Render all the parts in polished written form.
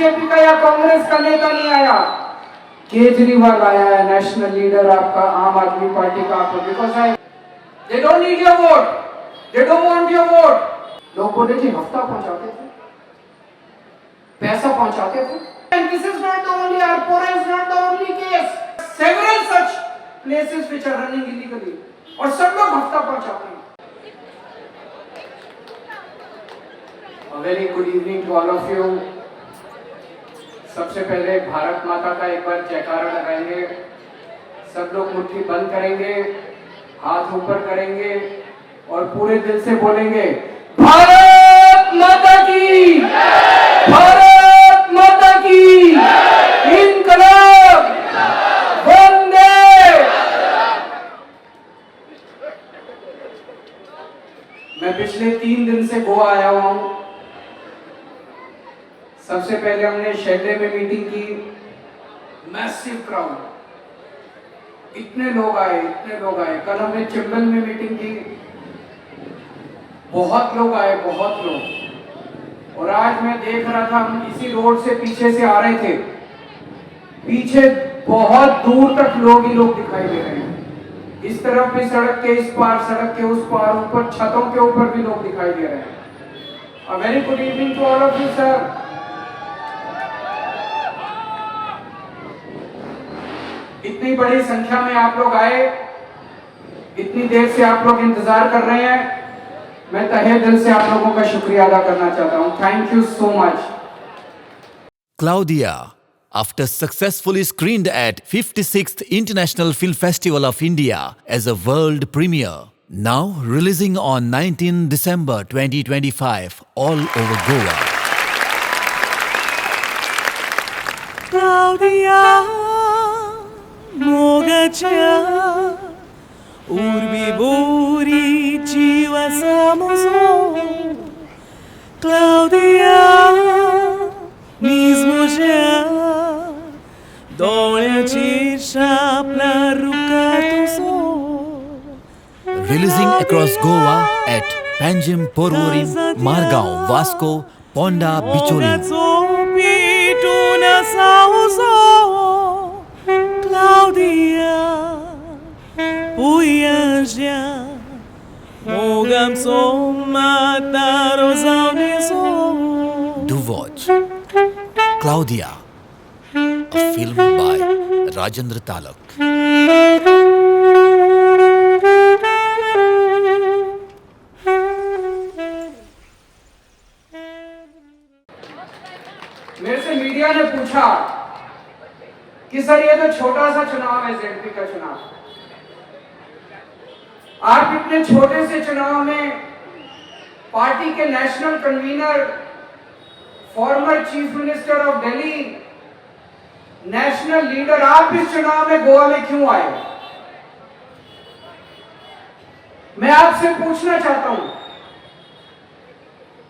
BJP का या कांग्रेस का नेता नहीं आया, केजरीवाल आया है, नेशनल लीडर आपका आम आदमी पार्टी का। आपको because I they don't need your vote, they don't want your vote. लोग बोले जी हफ्ता पहुंचाते थे, पैसा पहुंचाते थे। And this is not the only, Arpora is not the only case. Several such places which are running illegally. और सब लोग हफ्ता पहुंचाते हैं। A very good evening to all of you. सबसे पहले भारत माता का एक बार जयकारा लगाएंगे। सब लोग मुट्ठी बंद करेंगे, हाथ ऊपर करेंगे और पूरे दिल से बोलेंगे भारत माता की, भारत माता की, इनकलाब, वंदे। मैं पिछले 3 दिन से गोवा आया हुआ हूं। सबसे पहले हमने शेल्डे में मीटिंग की, मैसिव क्राउड, इतने लोग आए, इतने लोग आए। कल हमने चिंबल में मीटिंग की, बहुत लोग आए, बहुत लोग। और आज मैं देख रहा था, हम इसी रोड से पीछे से आ रहे थे, पीछे बहुत दूर तक लोग ही लोग दिखाई दे रहे हैं। इस तरफ भी सड़क के इस पार, सड़क के उस पार, ऊपर छतों के ऊपर भी लोग दिखाई दे रहे हैं। A very good evening to all of you sir. इतनी बड़ी संख्या में आप लोग आए, इतनी देर से आप लोग इंतजार कर रहे हैं। मैं तहे दिल से आप लोगों का शुक्रिया अदा करना चाहता हूं। Thank you so much. Claudia, after successfully screened at 56th International Film Festival of India as a world premiere, now releasing on 19 December 2025 all over Goa. Claudia, mogacia, urbi buri ciwa samoso. Claudia, nismo já, dolha cisha plaruka tu so. Releasing across Goa at Panjim, Porvorim, Margao, Vasco, Ponda, Bicholim. Pituna sauso. Claudia, puianja, mogam somata rosauneso. Do watch Claudia, a film by Rajendra Talak. मेरे से media ने पूछा कि sir ये तो छोटा सा चुनाव है, जेडपी का चुनाव, आप इतने छोटे से चुनाव में पार्टी के national convener, former chief minister of Delhi, national leader, आप इस चुनाव में गोवा में क्यों आए? मैं आपसे पूछना चाहता हूं,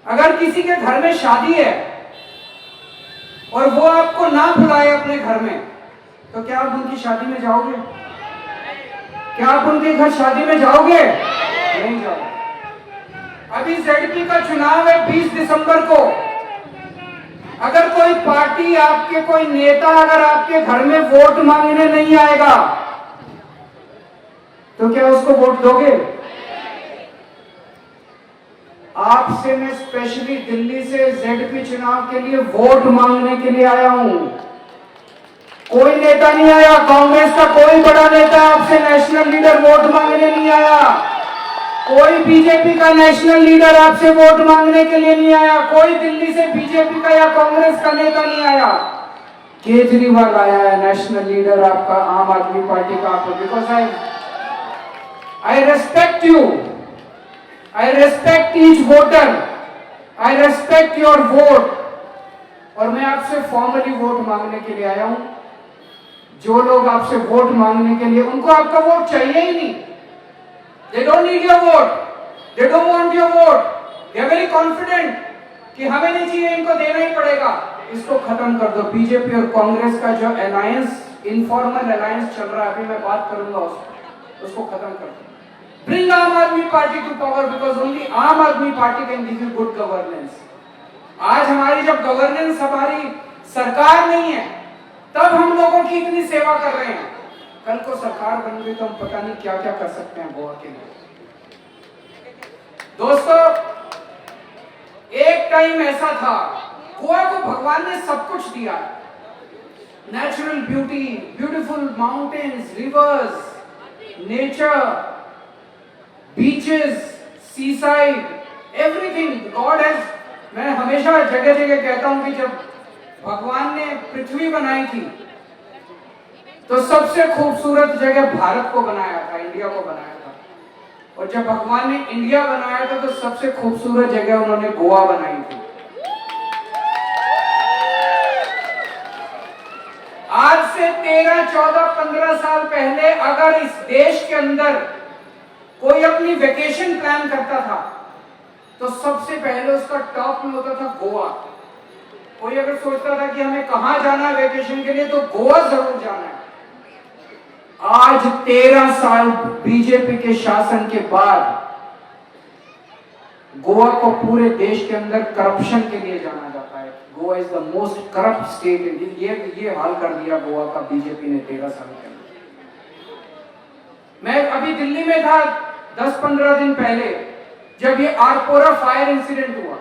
अगर किसी के घर में शादी है और वो आपको ना बुलाए अपने घर में, तो क्या आप उनकी शादी में जाओगे? क्या आप उनके घर शादी में जाओगे? नहीं जाओगे। अभी जेडपी का चुनाव है 20 दिसंबर को। अगर कोई पार्टी, आपके कोई नेता अगर आपके घर में वोट मांगने नहीं आएगा, तो क्या उसको वोट दोगे? आपसे मैं स्पेशली दिल्ली से जेडपी चुनाव के लिए वोट मांगने के लिए आया हूं। कोई नेता नहीं आया, कांग्रेस का कोई बड़ा नेता आपसे नेशनल लीडर वोट मांगने नहीं आया, कोई बीजेपी का नेशनल लीडर आपसे वोट मांगने के लिए नहीं आया, कोई दिल्ली से बीजेपी का या कांग्रेस का नेता नहीं आया, केजरीवाल आया है, नेशनल लीडर आपका आम आदमी पार्टी का। आपको because I respect you, I respect each voter, I respect your vote, और मैं आपसे फॉर्मली वोट मांगने के लिए आया हूं। जो लोग आपसे वोट मांगने के लिए, उनको आपका वोट चाहिए ही नहीं, they don't need your vote, they don't want your vote, they are very confident कि हमें नहीं चाहिए, इनको देना ही पड़ेगा। इसको खत्म कर दो। बीजेपी और कांग्रेस का जो अलायंस, इनफॉर्मल अलायंस चल रहा है, अभी मैं बात करूंगा उसको खत्म कर दो। Bring Aam Aadmi Party to power, because only Aam Aadmi Party can give you good governance। आज हमारी जब गवर्नेंस, हमारी सरकार नहीं है, तब हम लोगों की इतनी सेवा कर रहे हैं। कल को सरकार बन गई तो हम पता नहीं क्या क्या कर सकते हैं गोवा के लिए। दोस्तों, एक टाइम ऐसा था, गोवा को भगवान ने सब कुछ दिया, natural beauty, beautiful mountains, rivers, nature, beaches, sea side, everything God has. मैं हमेशा जगह जगह कहता हूं कि जब भगवान ने पृथ्वी बनाई थी तो सबसे खूबसूरत जगह भारत को बनाया था, इंडिया को बनाया था, और जब भगवान ने इंडिया बनाया था तो सबसे खूबसूरत जगह उन्होंने गोवा बनाई थी। आज से 13, 14, 15 साल पहले अगर इस देश के अंदर कोई अपनी वेकेशन प्लान करता था तो सबसे पहले उसका टॉप में होता था गोवा। कोई अगर सोचता था कि हमें कहां जाना है वेकेशन के लिए तो गोवा जरूर जाना है। आज 13 साल बीजेपी के शासन के बाद गोवा को पूरे देश के अंदर करप्शन के लिए जाना जाता है। Goa is the most corrupt state in ये हाल कर दिया गोवा का बीजेपी ने 13 साल के अंदर। मैं अभी दिल्ली में था 10-15 दिन पहले जब ये आरपोरा फायर इंसिडेंट हुआ।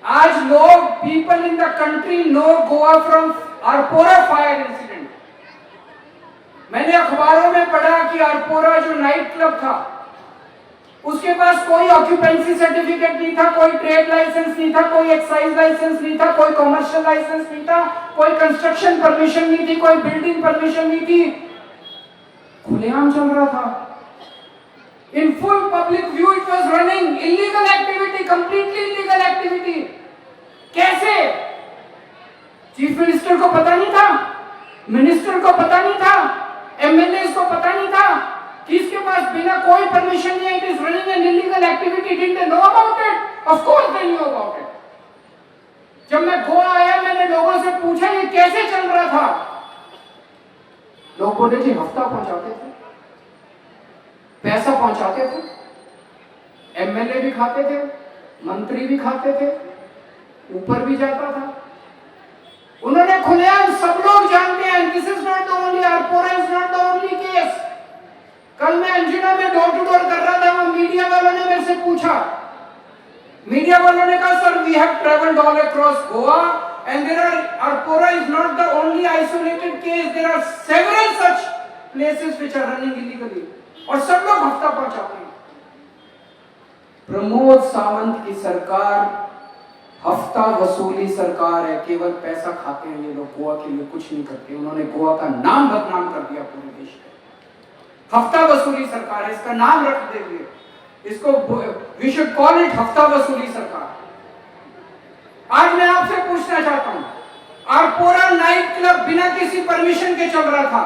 आज लोग, people in the country know Goa from Arpora fire incident. मैंने अखबारों में पढ़ा कि आरपोरा जो नाइट क्लब था उसके पास कोई ऑक्यूपेंसी सर्टिफिकेट नहीं था, कोई ट्रेड लाइसेंस नहीं था, कोई एक्साइज लाइसेंस नहीं था, कोई कॉमर्शियल लाइसेंस नहीं था, कोई कंस्ट्रक्शन परमिशन नहीं थी, कोई बिल्डिंग परमिशन नहीं थी, खुलेआम चल रहा था। In full public view it was running, illegal activity, completely illegal activity। कैसे? चीफ मिनिस्टर को पता नहीं था, मिनिस्टर को पता नहीं था, एमएलए को पता नहीं था कि इसके पास बिना कोई परमिशन नहीं है, it is running an illegal activity। Didn't they know about it? Of course they knew about it। जब मैं गोवा आया मैंने लोगों से पूछा ये कैसे चल रहा था, लोग बोले जी हफ्ता पहुंचाते थे, पैसा पहुंचाते थे, एमएलए भी खाते थे, मंत्री भी खाते थे, ऊपर भी जाता था। उन्होंने खुलेआम, सब लोग जानते हैं, this is not the only, Arpora is not the only case. कल मैं अंजुना में डोर टू डोर कर रहा था, वहां मीडिया वालों ने मेरे से पूछा, मीडिया वालों ने कहा sir we have travelled all across Goa and there are, Arpora is not the only isolated case, there are several such places which are running illegally, और सब लोग हफ्ता पहुंचाते हैं। प्रमोद सावंत की सरकार हफ्ता वसूली सरकार है, केवल पैसा खाते हैं ये लोग, गोवा के लिए कुछ नहीं करते। उन्होंने गोवा का नाम बदनाम कर दिया पूरे देश में। हफ्ता वसूली सरकार है, इसका नाम रख देंगे, इसको वी शुड कॉल इट हफ्ता वसूली सरकार। आज मैं आपसे पूछना चाहता हूं, आरपोरा नाइट क्लब बिना किसी परमिशन के चल रहा था।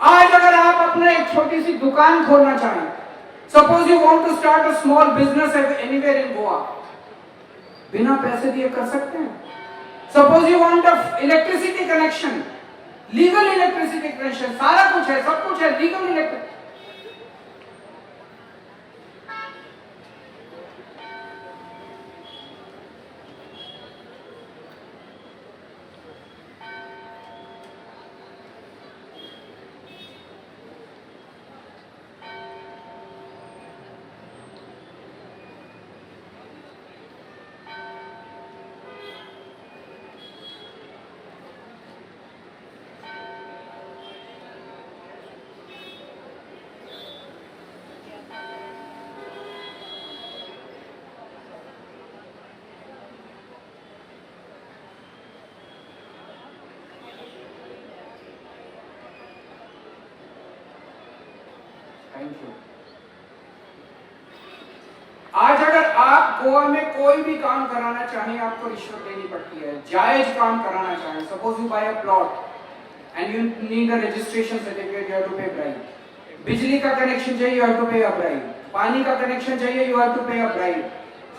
आज अगर आप अपना एक छोटी सी दुकान खोलना चाहें, suppose you want to start a small business anywhere in Goa, बिना पैसे दिए कर सकते हैं। Suppose you want a electricity connection, legal electricity connection, सारा कुछ है, सब कुछ है, लीगल इलेक्ट्रिसिटी। आज अगर आप गोवा में कोई भी काम कराना चाहें, आपको रिश्वत देनी पड़ती है। जायज काम कराना चाहें, suppose you buy a plot and you need a registration certificate, you have to pay bribe. बिजली का कनेक्शन चाहिए, यू हैव टू पे अ ब्राइब। पानी का कनेक्शन चाहिए, यू हैव टू पे अ ब्राइब।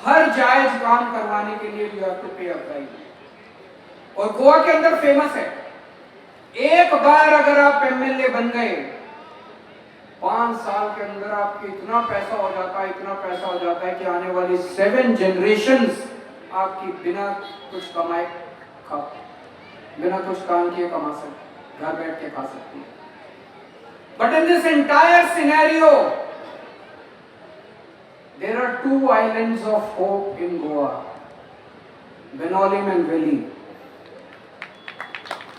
हर जायज काम करवाने के लिए यू हैव टू पे अ ब्राइब। और गोवा के अंदर फेमस है, एक बार अगर आप एमएलए बन गए, 5 साल के अंदर आपके इतना पैसा हो जाता है, इतना पैसा हो जाता है कि आने वाली 7 जनरेशंस आपकी बिना कुछ कमाए बिना कुछ काम किए कमा सकती, घर बैठ के खा सकती है। But in this entire scenario there are two islands of hope in Goa, Benaulim and Velim.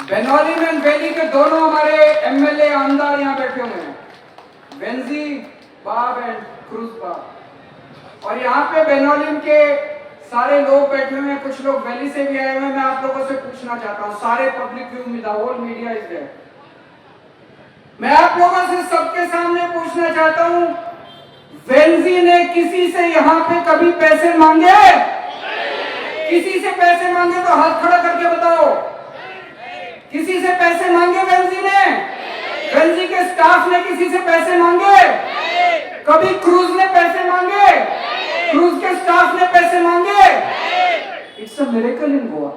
Benaulim and Velim के दोनों हमारे एमएलए आमदार यहाँ बैठे हुए हैं, वेंजी बाब एंड क्रूज बाब। और यहाँ पे बेनोलिम के सारे लोग बैठे हुए हैं, कुछ लोग वैली से भी आए हुए हैं। मैं आप लोगों से पूछना चाहता हूँ, सारे पब्लिक व्यू में, the whole media is there. मैं आप लोगों से सबके सामने पूछना चाहता हूँ, वेंजी ने किसी से यहाँ पे कभी पैसे मांगे? किसी से पैसे मांगे तो हाथ खड़ा करके बताओ। किसी से पैसे मांगे वेंजी ने? वेंजी के स्टाफ ने किसी से पैसे मांगे? कभी क्रूज ने पैसे मांगे? क्रूज के स्टाफ ने पैसे मांगे? इट्स अ मिरेकल इन गोवा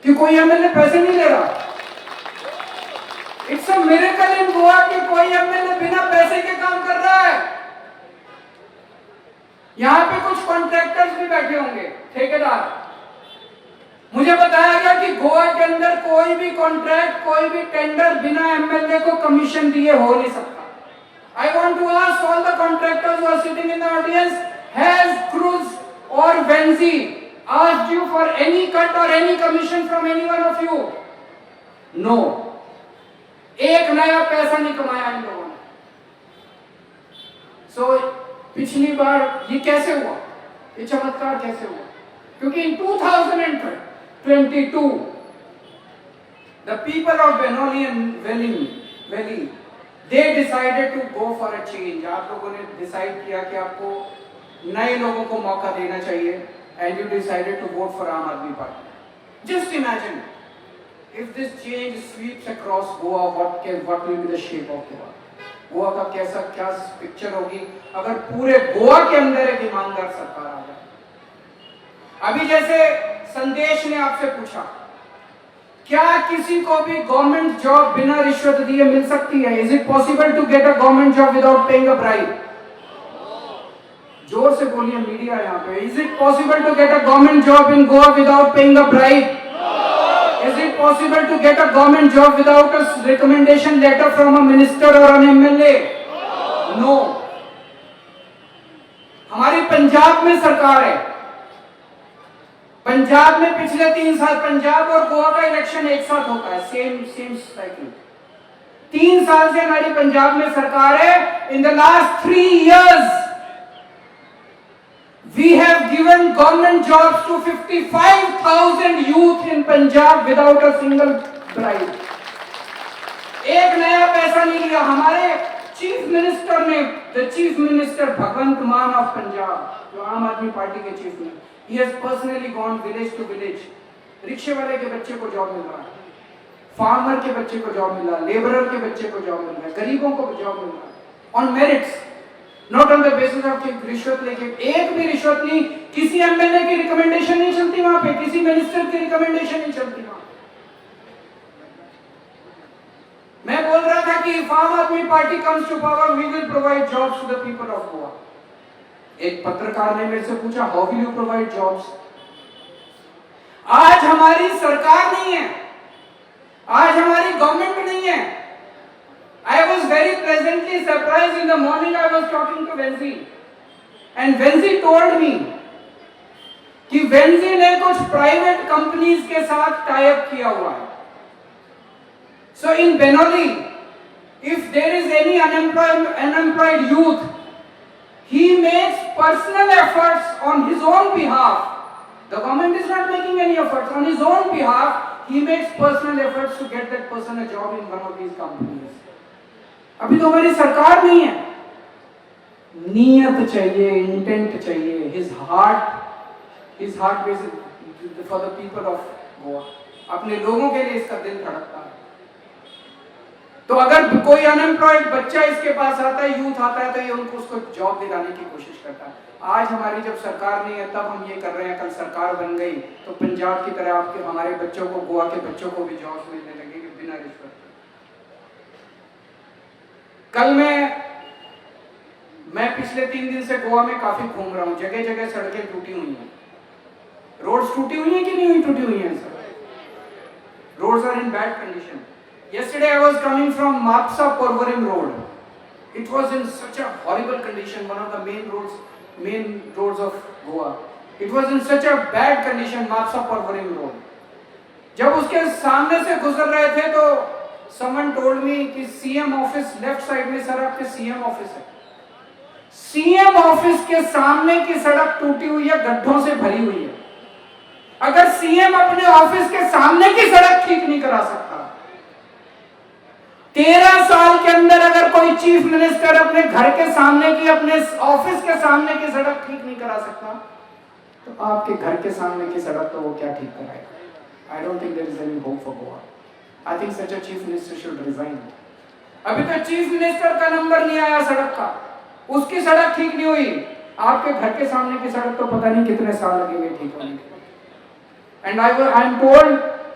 कि कोई एमएलए पैसे नहीं ले रहा। इट्स अ मिरेकल इन गोवा कि कोई एमएलए बिना पैसे के काम कर रहा है। यहां पे कुछ कॉन्ट्रैक्टर्स भी बैठे होंगे, ठेकेदार। मुझे बताया गया कि गोवा के अंदर कोई भी कॉन्ट्रैक्ट, कोई भी टेंडर बिना एमएलए को कमीशन दिए हो नहीं सकता। I want to ask all the contractors who are sitting in the audience, has Cruz or Venzi asked you for any cut or any commission from any one of you? No. एक नया पैसा नहीं कमाया इन लोगों ने। So पिछली बार ये कैसे हुआ? ये चमत्कार कैसे हुआ? क्योंकि in 2022 the people of Benoli and Valley they decided to go for a change. आप लोगों ने डिसाइड किया कि आपको नए लोगों को मौका देना चाहिए, and you decided to vote for आम Aadmi party. Just imagine if this change sweeps across Goa, what will be the shape of Goa? Goa का क्या पिक्चर होगी अगर पूरे गोवा के अंदर एक ईमानदार सरकार आ जाए। अभी जैसे संदेश ने आपसे पूछा, क्या किसी को भी गवर्नमेंट जॉब बिना रिश्वत दिए मिल सकती है? Is it possible to get a government job without paying a bribe? जोर से बोलिए मीडिया यहाँ पे, is it possible to get a government job in Goa without paying a bribe? Is it possible to get a government job without a recommendation letter from a minister और an MLA? No. हमारी पंजाब में सरकार है। पंजाब में पिछले 3 साल पंजाब और गोवा का इलेक्शन एक साथ होता है, सेम साइकिल। 3 साल से हमारी पंजाब में सरकार है। In the last 3 years we have given government jobs to 55,000 youth in Punjab without a single bribe. एक नया पैसा नहीं लिया। हमारे चीफ मिनिस्टर ने, द चीफ मिनिस्टर भगवंत मान ऑफ पंजाब, जो आम आदमी पार्टी के chief minister, he has personally gone village to village। रिक्शे वाले के बच्चे को जॉब मिल रहा है, फार्मर के बच्चे को जॉब मिल रहा है, लेबरर के बच्चे को जॉब मिल रहा है, गरीबों को जॉब मिल रहा है on merits, not on the basis of रिश्वत लेके। एक भी रिश्वत नहीं, किसी एमएलए की रिकमेंडेशन नहीं चलती वहां पे, किसी मिनिस्टर की रिकमेंडेशन नहीं चलती वहां। मैं बोल रहा था कि if आम Aadmi party comes to power, we will provide jobs to the people of Goa। एक पत्रकार ने मेरे से पूछा, how will you provide jobs? आज हमारी सरकार नहीं है, आज हमारी गवर्नमेंट नहीं है। I was very pleasantly surprised in the morning I was talking to Venzi and Venzi told me कि Venzi ने कुछ प्राइवेट कंपनीज के साथ टाई अप किया हुआ है। So in Benoli, if there is any unemployed youth, he makes personal efforts on his own behalf. The government is not making any efforts. On his own behalf, he makes personal efforts to get that person a job in one of these companies. अभी तो हमारी सरकार नहीं है। नियत चाहिए, intent चाहिए। His heart is for the people of Goa। अपने लोगों के लिए इसका दिल धड़कता है। तो अगर कोई अनएम्प्लॉयड बच्चा इसके पास आता है, यूथ आता है, तो ये उनको उसको जॉब दिलाने की कोशिश करता है। आज हमारी जब सरकार नहीं है तब हम ये कर रहे हैं, कल सरकार बन गई तो पंजाब की तरह आपके हमारे बच्चों को, गोवा के बच्चों को भी जॉब मिलने लगेगी बिना रिश्वत। कल मैं पिछले 3 दिन से गोवा में काफी घूम रहा हूँ, जगह जगह सड़कें टूटी हुई हैं। रोड्स टूटी हुई हैं कि नहीं हुई? टूटी हुई हैं sir. Roads are in bad condition. Yesterday I was coming from Mapsa Porvorim road. It was in such a horrible condition, one of the main roads of Goa. It was in such a bad condition, Mapsa Porvorim road. जब उसके सामने से गुजर रहे थे तो someone told me कि CM office left side में सर आपके CM ऑफिस है. CM ऑफिस के सामने की सड़क टूटी हुई है, गड्ढों से भरी हुई है. अगर सीएम अपने ऑफिस के सामने की सड़क ठीक नहीं करा सकता, 13 साल के अंदर अगर कोई चीफ मिनिस्टर अपने घर के सामने की, अपने ऑफिस के सामने की सड़क ठीक नहीं करा सकता, तो आपके घर के सामने की सड़क तो वो क्या ठीक कराएगा? I don't think there is any hope for Goa. I think such a chief minister should resign. अभी तो चीफ मिनिस्टर का नंबर नहीं आया सड़क का, उसकी सड़क ठीक नहीं हुई. आपके घर के सामने की सड़क तो पता नहीं कितने साल लगेंगे ठीक होने के. And I am told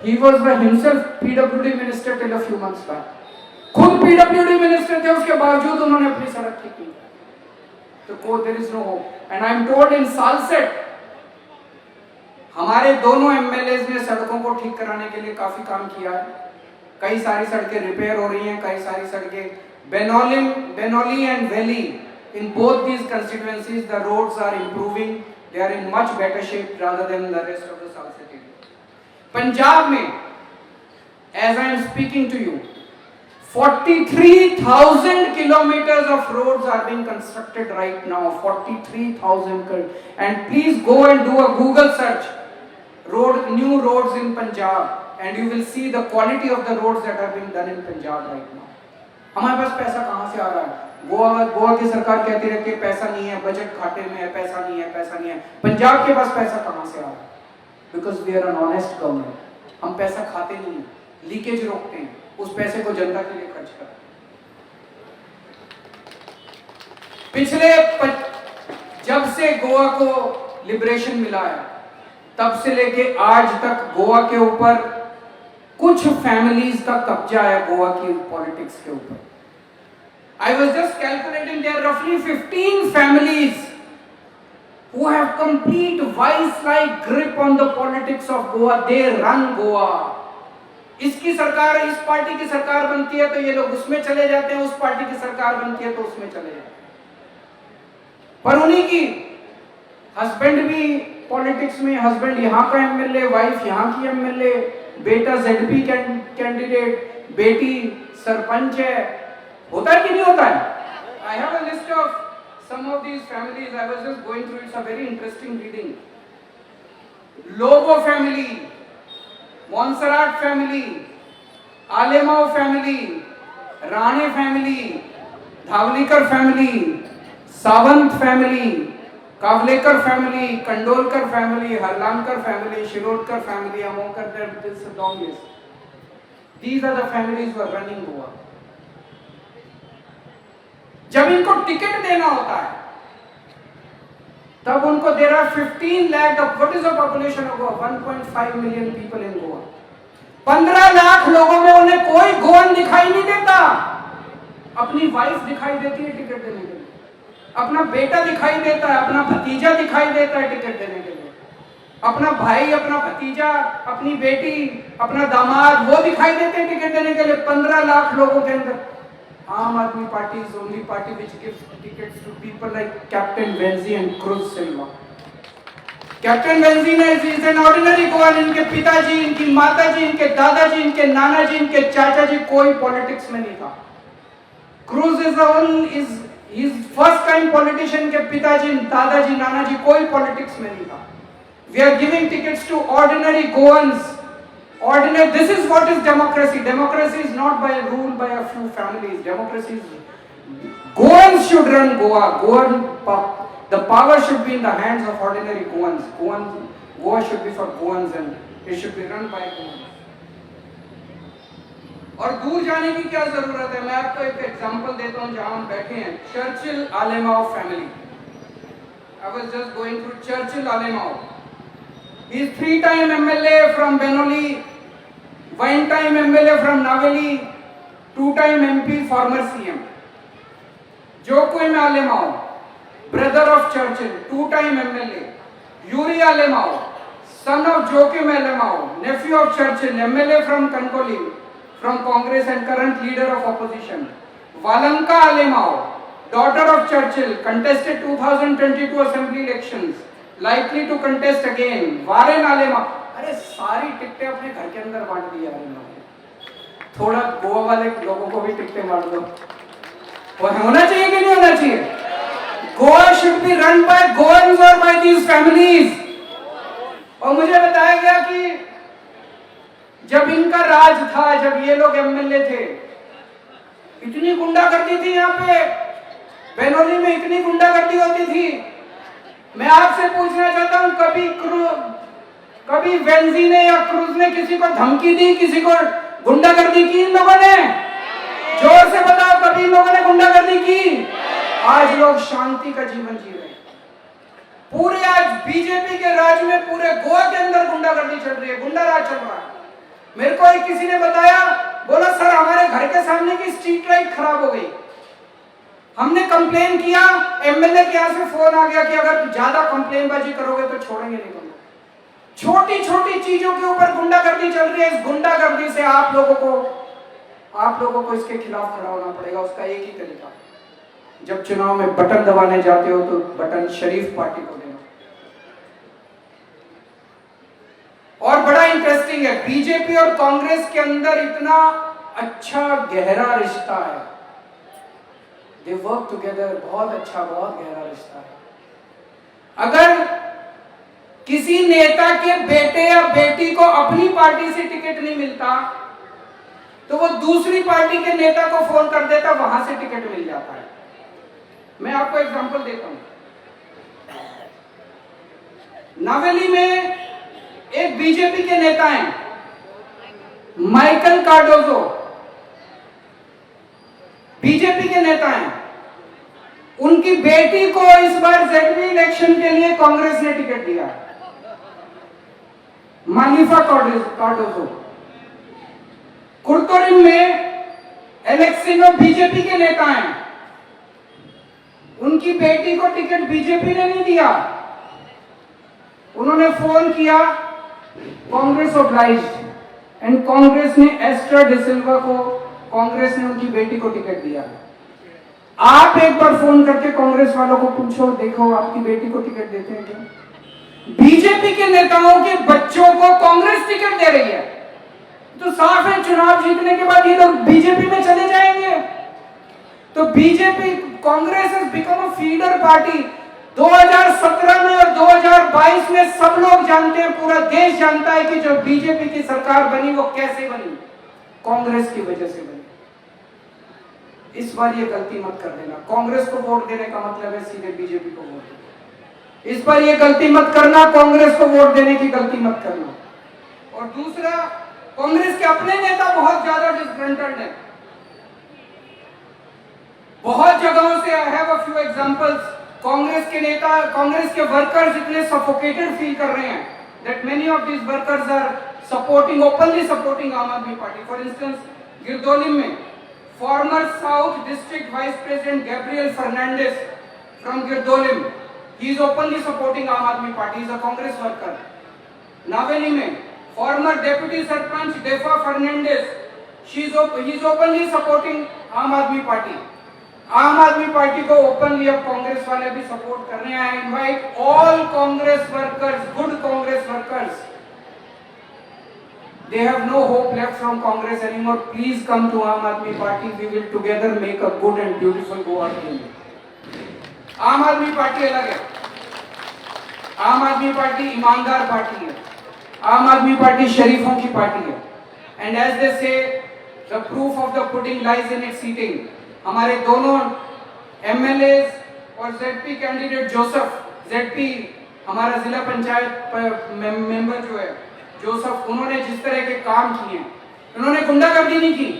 he was the himself PWD minister till a few months back. खुद PWD minister थे, उसके बावजूद उन्होंने अपनी सड़क ठीक की. तो there is no hope. And I am told in Salset हमारे दोनों MLAs ने सड़कों को ठीक कराने के लिए काफी काम किया है. कई सारी सड़कें रिपेयर हो रही हैं, कई सारी सड़कें Benoli and Valley, in both these constituencies the roads are improving. They are in much better shape rather than the rest of the Salset area. Punjab में, as I am speaking to you, 43,000 kilometers of roads are being constructed right now. 43,000, and please go and do a Google search, new roads in Punjab, and you will see the quality of the roads that are being done in Punjab right now. हमारे पास पैसा कहाँ से आ रहा है? गोवा की सरकार कहती रहती है पैसा नहीं है, बजट घाटे में है, पैसा नहीं है. पंजाब के पास पैसा कहाँ से आ रहा है? Because we are an honest government. हम पैसा खाते नहीं हैं, लीकेज रोकते हैं, उस पैसे को जनता के लिए खर्च करते हैं. पिछले जब से गोवा को लिबरेशन मिला है, तब से लेके आज तक गोवा के ऊपर कुछ फैमिलीज का कब्जा है गोवा की पॉलिटिक्स के ऊपर. I was just calculating, there are roughly 15 families who have complete vice-like grip on the politics of Goa. They run Goa. इसकी सरकार, इस पार्टी की सरकार बनती है तो ये लोग उसमें चले जाते हैं, उस पार्टी की सरकार बनती है तो उसमें चले जाते हैं. पर उन्हीं की हस्बैंड भी पॉलिटिक्स में, हस्बैंड यहाँ का एमएलए, वाइफ यहाँ की एमएलए, बेटा ZP कैंडिडेट, बेटी सरपंच है. होता है कि नहीं होता है? I have a list of some of these families. I was just going through. It's a very interesting reading. Lobo family, Montserrat family, Alemao family, Rane family, Dhavlikar family, Savant family, Kavlekar family, Kandolkar family, Harlankar family, Shirodkar family, Amokar, this is a long list. These are the families who are running Goa. जब इनको ticket देना होता है तब उनको there are 15 lakh. What is the population of Goa? 1.5 million people in Goa. 15 lakh लोगों में उन्हें कोई गोवन दिखाई नहीं देता. अपनी वाइफ दिखाई देती है टिकट देने के लिए, अपना बेटा दिखाई देता है, अपना भतीजा दिखाई देता है टिकट देने के लिए, अपना भाई, अपना भतीजा, अपनी बेटी, अपना दामाद, वो दिखाई देते हैं टिकट देने के लिए. 15 लाख लोगों के अंदर Aam Aadmi Party is the only party which gives tickets to people like Captain Benzi and Cruz Silva. Captain Benzi is an ordinary Goan. इनके पिताजी, इनकी माताजी, इनके दादाजी, इनके नानाजी, इनके चाचाजी कोई पॉलिटिक्स में नहीं था. Cruz is first time politician. के पिताजी, दादाजी, नानाजी कोई पॉलिटिक्स में नहीं था. We are giving tickets to ordinary Goans. This is what is democracy. Democracy is not by rule by a few families. Democracy is Goans should run Goa. The power should be in the hands of ordinary Goans. Goa should be for Goans and it should be run by Goans. और दूर जाने की क्या जरूरत है? मैं आपको एक एग्जांपल देता हूं जहां हम बैठे हैं. Churchill Alemao family. I was just going through Churchill Alemao. He is 3-time MLA from Benoli, 1-time MLA from Naveli, 2-time MP, former CM. Joaquim Alemao, brother of Churchill, 2-time MLA. Yuri Alemao, son of Joachim Alemao, nephew of Churchill, MLA from Kankoli, from Congress and current leader of opposition. Valanka Alemao, daughter of Churchill, contested 2022 assembly elections, likely to contest again. Warren Alemao, अरे सारी टिकटें अपने घर के अंदर बांट दी यार इन लोगों ने। थोड़ा गोवा वाले लोगों को भी टिकटें बांट दो। और होना चाहिए कि नहीं होना चाहिए? Goa should be run by Goans or by these families. और मुझे बताया गया कि जब इनका राज था, जब ये लोग एमएलए थे, इतनी गुंडागर्दी थी यहाँ पे, बेनोली में इतनी गुंडागर्दी होती थी। मैं आपसे पूछना चाहता हूँ, कभी वेंजी ने या क्रूज ने किसी को धमकी दी, किसी को गुंडागर्दी की इन लोगों ने? जोर से बताओ, कभी इन लोगों ने गुंडागर्दी की? आज लोग शांति का जीवन जी रहे हैं। पूरे आज बीजेपी के राज में पूरे गोवा के अंदर गुंडागर्दी चल रही है, गुंडा राज चल रहा है। मेरे को एक किसी ने बताया, बोला सर हमारे घर के सामने की स्ट्रीट लाइट खराब हो गई, हमने कंप्लेन किया, एमएलए के यहाँ से फोन आ गया कि अगर ज्यादा कंप्लेनबाजी करोगे तो छोड़ेंगे नहीं तुमको। छोटी छोटी चीजों के ऊपर गुंडागर्दी चल रही है। इस गुंडागर्दी से आप लोगों को इसके खिलाफ खड़ा होना पड़ेगा। उसका एक ही तरीका, जब चुनाव में बटन दबाने जाते हो तो बटन शरीफ पार्टी को देना। और बड़ा इंटरेस्टिंग है, बीजेपी और कांग्रेस के अंदर इतना अच्छा गहरा रिश्ता है। दे वर्क टुगेदर, बहुत अच्छा, बहुत गहरा रिश्ता है। अगर किसी नेता के बेटे या बेटी को अपनी पार्टी से टिकट नहीं मिलता तो वो दूसरी पार्टी के नेता को फोन कर देता, वहां से टिकट मिल जाता है। मैं आपको एग्जांपल देता हूं। नावेली में एक बीजेपी के नेता हैं, माइकल कार्डोजो, बीजेपी के नेता हैं। उनकी बेटी को इस बार जेडपी इलेक्शन के लिए कांग्रेस ने टिकट दिया, मानिफा कार्डोजो। कुर्तोरिम में एलेक्सिनो बीजेपी के नेता हैं, उनकी बेटी को टिकट बीजेपी ने नहीं दिया। उन्होंने फोन किया, कांग्रेस ऑब्लाइज्ड एंड कांग्रेस ने एस्ट्रा डिसिल्वा को, कांग्रेस ने उनकी बेटी को टिकट दिया। आप एक बार फोन करके कांग्रेस वालों को पूछो, देखो आपकी बेटी को टिकट देते हैं क्या? बीजेपी के नेताओं के बच्चों को कांग्रेस टिकट दे रही है, तो साफ है चुनाव जीतने के बाद ये लोग बीजेपी में चले जाएंगे। तो BJP, Congress has become a feeder party. 2017 में और 2022 में सब लोग जानते हैं, पूरा देश जानता है कि जो बीजेपी की सरकार बनी वो कैसे बनी, कांग्रेस की वजह से बनी। इस बार ये गलती मत कर देना। कांग्रेस को वोट देने का मतलब है सीधे बीजेपी को वोट देना। इस बार ये गलती मत करना, कांग्रेस को वोट देने की गलती मत करना। और दूसरा, कांग्रेस के अपने नेता बहुत ज्यादा डिसग्रंटल्ड हैं। बहुत जगहों से I have a few examples. Congress के नेता, कांग्रेस के वर्कर्स इतने सफोकेटेड फील कर रहे हैं that many of these workers are openly supporting आम आदमी पार्टी। फॉर इंस्टेंस, गिरदोलिम में former South District Vice President Gabriel Fernandez from Girdolim, he is openly supporting Aam Aadmi Party. He is a Congress worker. Naveli mein former Deputy Sarpanch Defa Fernandez, he is openly supporting Aam Aadmi Party. आम Aadmi party को openly अब कांग्रेस वाले भी support कर रहे हैं। I invite all Congress workers, good Congress workers, they have no hope left from Congress anymore. Please come to Aam Aadmi Party. We will together make a good and beautiful Goa team. आम Aadmi party अलग है। आम Aadmi party ईमानदार party है। आम Aadmi party शरीफों की party है। And as they say, the proof of the pudding lies in its eating. हमारे दोनों एमएलए और जेडपी कैंडिडेट जोसेफ, जेडपी हमारा जिला पंचायत मेंबर जो है जोसेफ, उन्होंने जिस तरह के काम किए हैं, उन्होंने गुंडागर्दी नहीं की।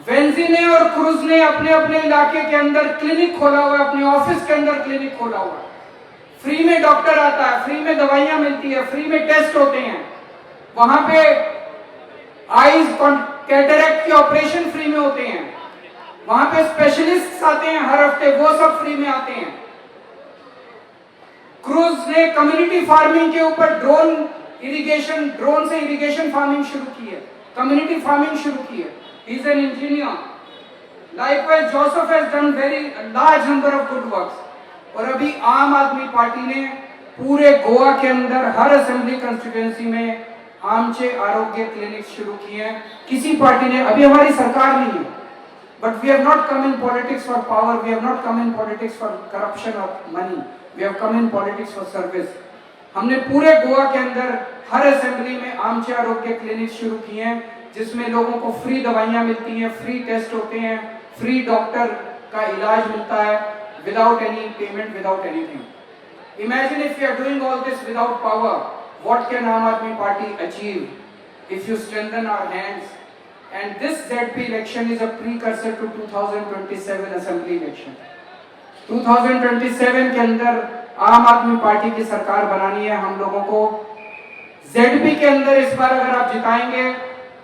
वेंजी ने और क्रूज ने अपने अपने इलाके के अंदर क्लिनिक खोला हुआ है, अपने ऑफिस के अंदर क्लिनिक खोला हुआ है। फ्री में डॉक्टर आता है, फ्री में दवाइयां मिलती है, फ्री में टेस्ट होते हैं। वहां पे आईज कैटरेक्ट के ऑपरेशन फ्री में होते हैं। वहां पे स्पेशलिस्ट आते हैं हर हफ्ते, वो सब फ्री में आते हैं। क्रूज ने कम्युनिटी फार्मिंग के ऊपर ड्रोन से इरिगेशन फार्मिंग शुरू की है, कम्युनिटी फार्मिंग शुरू की है. He is an engineer. Likewise Joseph has done very large number of good works. और अभी आम आदमी पार्टी ने पूरे गोवा के अंदर हर असेंबली कंस्टिट्यूएंसी में आमचे आरोग्य क्लिनिक शुरू किए हैं. किसी पार्टी ने, अभी हमारी सरकार नहीं है, but we have not come in politics for power, we have not come in politics for corruption or money, we have come in politics for service. हमने पूरे गोवा के अंदर हर असेंबली में आमचे आरोग्य क्लिनिक शुरू किए हैं, जिसमें लोगों को फ्री दवाइयां मिलती हैं, फ्री टेस्ट होते हैं, फ्री डॉक्टर का इलाज मिलता है, without any payment, without anything. Imagine if we are doing all this without power, what can Aam Aadmi Party achieve if you strengthen our hands? And this ZP election is a precursor to 2027 assembly election. 2027 के अंदर आम Aadmi party की सरकार बनानी है हम लोगों को. ZP के अंदर इस बार अगर आप जिताएंगे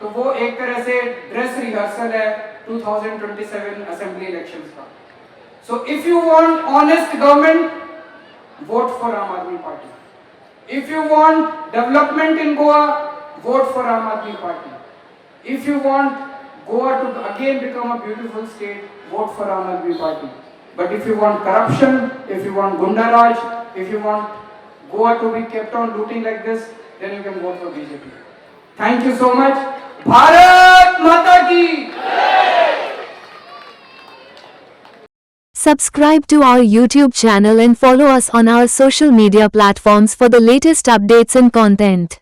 तो वो एक तरह से ड्रेस रिहर्सल है 2027 assembly elections का. So if you want honest government, vote for Aam Aadmi Party. If you want development in Goa, vote for Aam Aadmi Party. If you want Goa to again become a beautiful state, vote for Aam Aadmi Party. But if you want corruption, if you want Gundaraj, if you want Goa to be kept on looting like this, then you can vote for BJP. Thank you so much. Bharat Mata ki! Subscribe to our YouTube channel and follow us on our social media platforms for the latest updates and content.